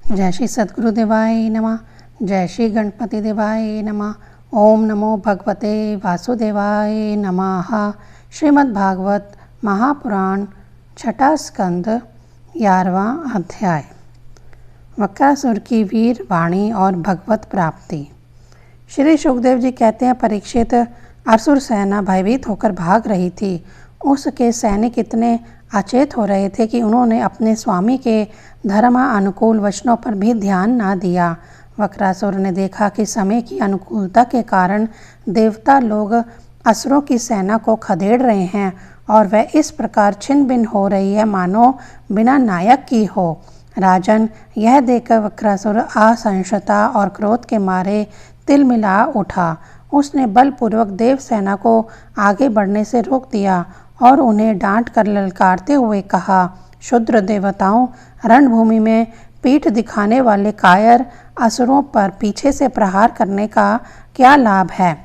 जय श्री सद्गुरुदेवाय नमः। जय श्री गणपति देवाय नमः। ओम नमो भगवते वासुदेवाय नमः। श्रीमद् भागवत महापुराण छठा स्कंद 11वां अध्याय। वक्रासुर की वीर वाणी और भगवत प्राप्ति। श्री सुखदेव जी कहते हैं, परीक्षित, असुर सेना भयभीत होकर भाग रही थी। उसके सैनिक इतने अचेत हो रहे थे कि उन्होंने अपने स्वामी के धर्मानुकूल वचनों पर भी ध्यान न दिया। वक्रासुर ने देखा कि समय की अनुकूलता के कारण देवता लोग असुरों की सेना को खदेड़ रहे हैं और वह इस प्रकार छिन्न भिन्न हो रही है मानो बिना नायक की हो। राजन, यह देखकर वक्रासुर असंशयता और क्रोध के मारे तिलमिला उठा। उसने बलपूर्वक देव सेना को आगे बढ़ने से रोक दिया और उन्हें डांट कर ललकारते हुए कहा, क्षुद्र देवताओं, रणभूमि में पीठ दिखाने वाले कायर असुरों पर पीछे से प्रहार करने का क्या लाभ है?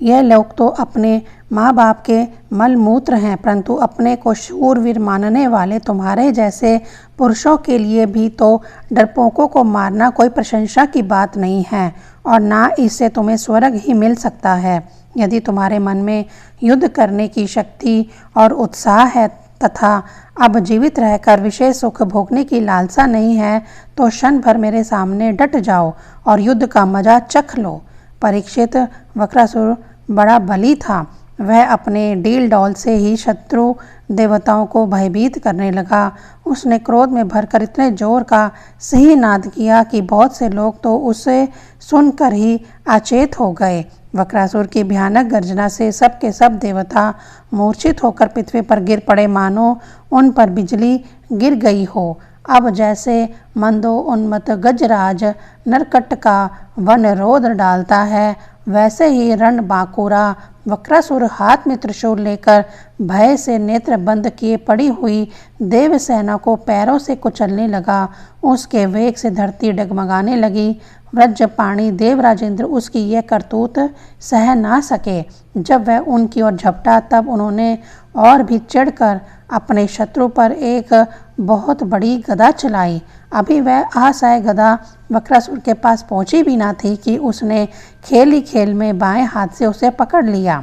यह लोग तो अपने माँ बाप के मलमूत्र हैं, परंतु अपने को शूरवीर मानने वाले तुम्हारे जैसे पुरुषों के लिए भी तो डरपोकों को मारना कोई प्रशंसा की बात नहीं है और ना इससे तुम्हें स्वर्ग ही मिल सकता है। यदि तुम्हारे मन में युद्ध करने की शक्ति और उत्साह है तथा अब जीवित रहकर विषय सुख भोगने की लालसा नहीं है तो क्षण भर मेरे सामने डट जाओ और युद्ध का मजा चख लो। परीक्षित, वक्रासुर बड़ा बली था। वह अपने डील डॉल से ही शत्रु देवताओं को भयभीत करने लगा। उसने क्रोध में भरकर इतने जोर का सही नाद किया कि बहुत से लोग तो उसे सुनकर ही अचेत हो गए। वक्रासुर की भयानक गर्जना से सब के सब देवता मूर्छित होकर पृथ्वी पर गिर पड़े मानो उन पर बिजली गिर गई हो। अब जैसे मंदो उन्मत्त गजराज नरकट का वन रोध डालता है, वैसे ही रण बांकुरा वक्रासुर हाथ में त्रिशूल लेकर भय से नेत्र बंद किए पड़ी हुई देव सेना को पैरों से कुचलने लगा। उसके वेग से धरती डगमगाने लगी। व्रजपाणी देवराजेंद्र उसकी यह करतूत सह ना सके। जब वह उनकी ओर झपटा तब उन्होंने और भी चढ़कर अपने शत्रु पर एक बहुत बड़ी गदा चलाई। अभी वह असहाय गदा वक्रासुर के पास पहुंची भी ना थी कि उसने खेल ही खेल में बाएं हाथ से उसे पकड़ लिया।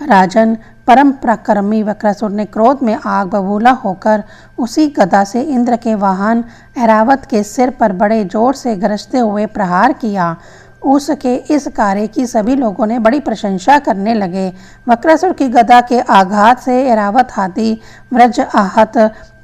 राजन, परम पराक्रमी वक्रासुर ने क्रोध में आग बबूला होकर उसी गदा से इंद्र के वाहन ऐरावत के सिर पर बड़े जोर से गरजते हुए प्रहार किया। उसके इस कार्य की सभी लोगों ने बड़ी प्रशंसा करने लगे। वक्रासुर की गदा के आघात से ऐरावत हाथी व्रज आहत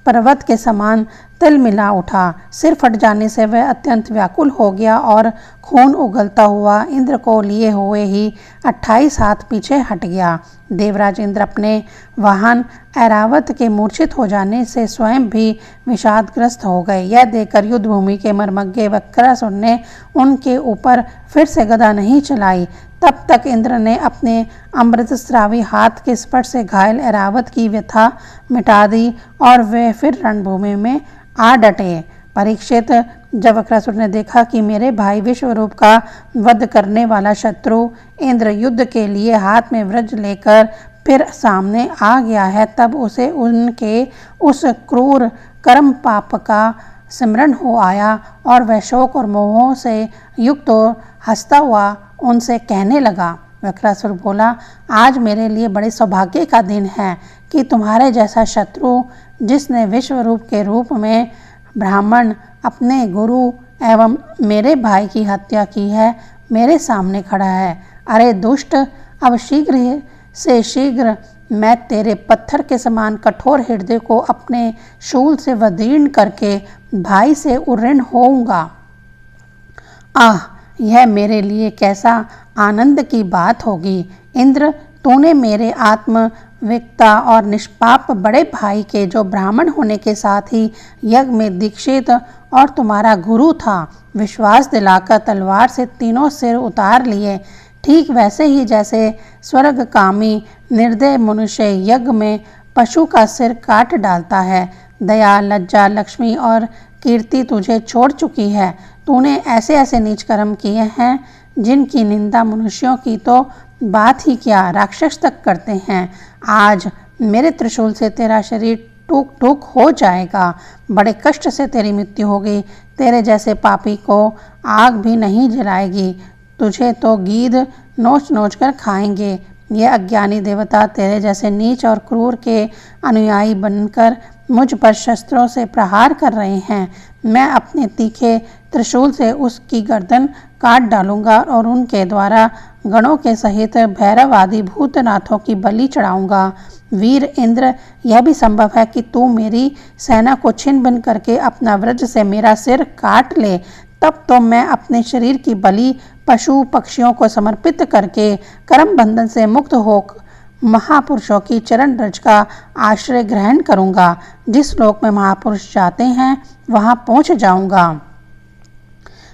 पर्वत के समान तिलमिला उठा। सिर फट जाने से वह अत्यंत व्याकुल हो गया और खून उगलता हुआ इंद्र को लिए हुए ही 28 हाथ पीछे हट गया। देवराज इंद्र अपने वाहन ऐरावत के मूर्छित हो जाने से स्वयं भी विषादग्रस्त हो गए। यह देखकर युद्ध भूमि के मर्मज्ञ वक्रासुर ने उनके ऊपर फिर से गदा नहीं चलाई। तब तक इंद्र ने अपने अमृतस्रावी हाथ के स्पर्श से घायल ऐरावत की व्यथा मिटा दी और वे फिर रणभूमि में आ डटे। परीक्षित, जब वक्रासुर ने देखा कि मेरे भाई विश्वरूप का वध करने वाला शत्रु इंद्र युद्ध के लिए हाथ में वज्र लेकर फिर सामने आ गया है, तब उसे उनके उस क्रूर कर्म पाप का स्मरण हो आया और वह शोक और मोहों से युक्त हंसता हुआ उनसे कहने लगा। वक्रासुर बोला, आज मेरे लिए बड़े सौभाग्य का दिन है कि तुम्हारे जैसा शत्रु, जिसने विश्वरूप के रूप में ब्राह्मण अपने गुरु एवं मेरे भाई की हत्या की है, मेरे सामने खड़ा है। अरे दुष्ट, अब शीघ्र से शीघ्र मैं तेरे पत्थर के समान कठोर हृदय को अपने शूल से वदीर्ण करके भाई से उऋण होऊंगा। आह, यह मेरे लिए कैसा आनंद की बात होगी। इंद्र, तूने मेरे आत्मविकता और निष्पाप बड़े भाई के, जो ब्राह्मण होने के साथ ही यज्ञ में दीक्षित और तुम्हारा गुरु था, विश्वास दिलाकर तलवार से तीनों सिर उतार लिए। ठीक वैसे ही जैसे स्वर्गकामी निर्दय मनुष्य यज्ञ में पशु का सिर काट डालता है। दया, लज्जा, लक्ष्मी और कीर्ति तुझे छोड़ चुकी है। तूने ऐसे ऐसे नीच कर्म किए हैं जिनकी निंदा मनुष्यों की तो बात ही क्या, राक्षस तक करते हैं। आज मेरे त्रिशूल से तेरा शरीर टूक टूक हो जाएगा। बड़े कष्ट से तेरी मृत्यु होगी। तेरे जैसे पापी को आग भी नहीं जलाएगी। तुझे तो गीध नोच नोच कर खाएंगे। ये अज्ञानी देवता तेरे जैसे नीच और क्रूर के अनुयायी बनकर मुझ पर शस्त्रों से प्रहार कर रहे हैं। मैं अपने तीखे त्रिशूल से उसकी गर्दन काट डालूंगा और उनके द्वारा गणों के सहित भैरव आदि भूतनाथों की बलि चढ़ाऊंगा। वीर इंद्र, यह भी संभव है कि तू मेरी सेना को छिन्न भिन्न करके अपना वज्र से मेरा सिर काट ले। तब तो मैं अपने शरीर की बलि पशु पक्षियों को समर्पित करके कर्म बंधन से मुक्त हो महापुरुषों की चरण रज का आश्रय ग्रहण करूंगा। जिस लोक में महापुरुष जाते हैं वहां पहुंच जाऊंगा।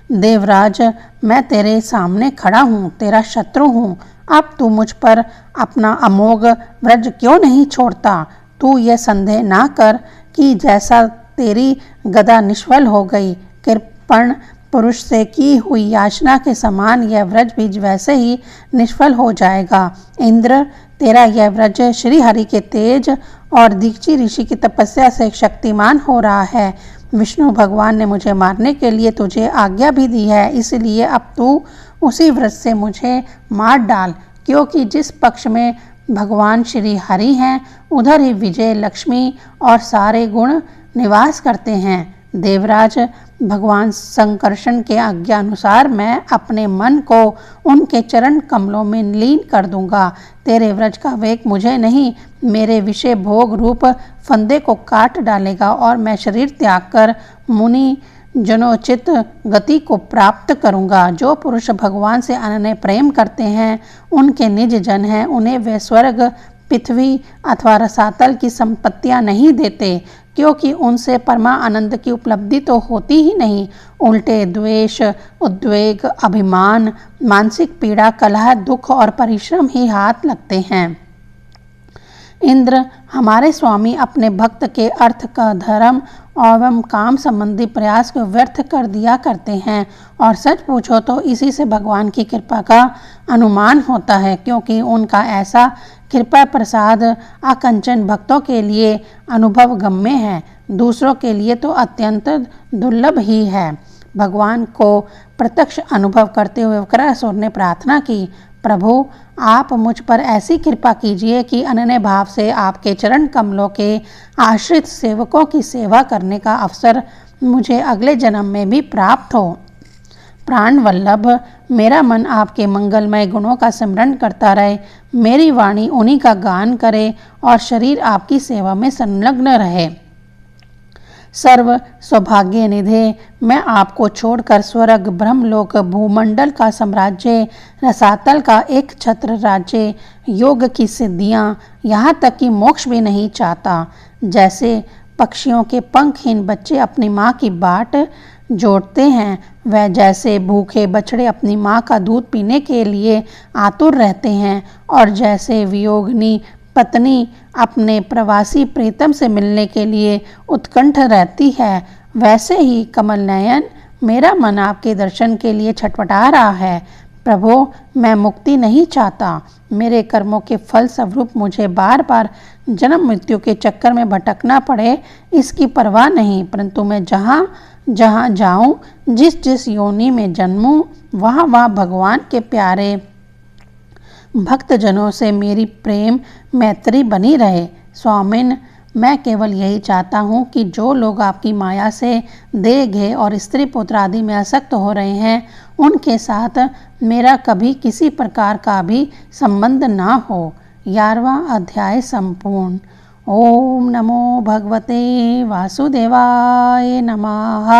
देवराज, मैं तेरे सामने खड़ा हूँ, तेरा शत्रु हूँ। अब तू मुझ पर अपना अमोघ वज्र क्यों नहीं छोड़ता? तू यह संदेह ना कर कि जैसा तेरी गदा निष्फल हो गई, कृपण पुरुष से की हुई याचना के समान यह व्रज भी वैसे ही निष्फल हो जाएगा। इंद्र, तेरा यह व्रज श्री हरि के तेज और दीक्षी ऋषि की तपस्या से शक्तिमान हो रहा है। विष्णु भगवान ने मुझे मारने के लिए तुझे आज्ञा भी दी है, इसलिए अब तू उसी व्रज से मुझे मार डाल, क्योंकि जिस पक्ष में भगवान श्री हरि हैं उधर ही विजय, लक्ष्मी और सारे गुण निवास करते हैं। देवराज, भगवान संकर्षण के आज्ञा अनुसार मैं अपने मन को उनके चरण कमलों में लीन कर दूंगा। तेरे व्रज का वेग मुझे नहीं, मेरे विषय भोग रूप फंदे को काट डालेगा और मैं शरीर त्याग कर मुनि जनोचित गति को प्राप्त करूंगा। जो पुरुष भगवान से अनन्य प्रेम करते हैं, उनके निज जन हैं, उन्हें वे स्वर्ग, पृथ्वी अथवा रसातल की संपत्तियां नहीं देते, क्योंकि उनसे परमा आनंद की उपलब्धि तो होती ही नहीं, उल्टे द्वेष, उद्वेग, अभिमान, मानसिक पीड़ा, कलह, दुख और परिश्रम ही हाथ लगते हैं। इंद्र, हमारे स्वामी अपने भक्त के अर्थ का धर्म एवं काम संबंधी प्रयास को व्यर्थ कर दिया करते हैं, और सच पूछो तो इसी से भगवान की कृपा का अनुमान होता है, क्योंकि उनका ऐसा कृपा प्रसाद अकंचन भक्तों के लिए अनुभव गम्य है, दूसरों के लिए तो अत्यंत दुर्लभ ही है। भगवान को प्रत्यक्ष अनुभव करते हुए वक्रासुर ने प्रार्थना की, प्रभु, आप मुझ पर ऐसी कृपा कीजिए कि अनन्य भाव से आपके चरण कमलों के आश्रित सेवकों की सेवा करने का अवसर मुझे अगले जन्म में भी प्राप्त हो। प्राण वल्लभ, मेरा मन आपके मंगलमय गुणों का स्मरण करता रहे, मेरी वाणी उन्हीं का गान करे और शरीर आपकी सेवा में संलग्न रहे। सर्व सौभाग्य निधे, मैं आपको छोड़कर स्वर्ग, ब्रह्मलोक, भूमंडल का साम्राज्य, रसातल का एक छत्र राज्य, योग की सिद्धियां, यहाँ तक कि मोक्ष भी नहीं चाहता। जैसे पक्षियों के पंखहीन बच्चे अपनी माँ की बाट जोड़ते हैं, वह जैसे भूखे बछड़े अपनी माँ का दूध पीने के लिए आतुर रहते हैं, और जैसे वियोगिनी पत्नी अपने प्रवासी प्रीतम से मिलने के लिए उत्कंठ रहती है, वैसे ही कमल नयन मेरा मन आपके दर्शन के लिए छटपटा रहा है। प्रभु, मैं मुक्ति नहीं चाहता, मेरे कर्मों के फल स्वरूप मुझे बार बार जन्म मृत्यु के चक्कर में भटकना पड़े, इसकी परवाह नहीं, परंतु मैं जहाँ जहाँ जाऊँ, जिस जिस योनि में जन्मूँ, वहाँ वहाँ भगवान के प्यारे भक्तजनों से मेरी प्रेम मैत्री बनी रहे। स्वामिन, मैं केवल यही चाहता हूँ कि जो लोग आपकी माया से देह घे और स्त्री पुत्र आदि में आसक्त हो रहे हैं, उनके साथ मेरा कभी किसी प्रकार का भी संबंध ना हो। 11वां अध्याय संपूर्ण। ओम नमो भगवते वासुदेवाय नमः।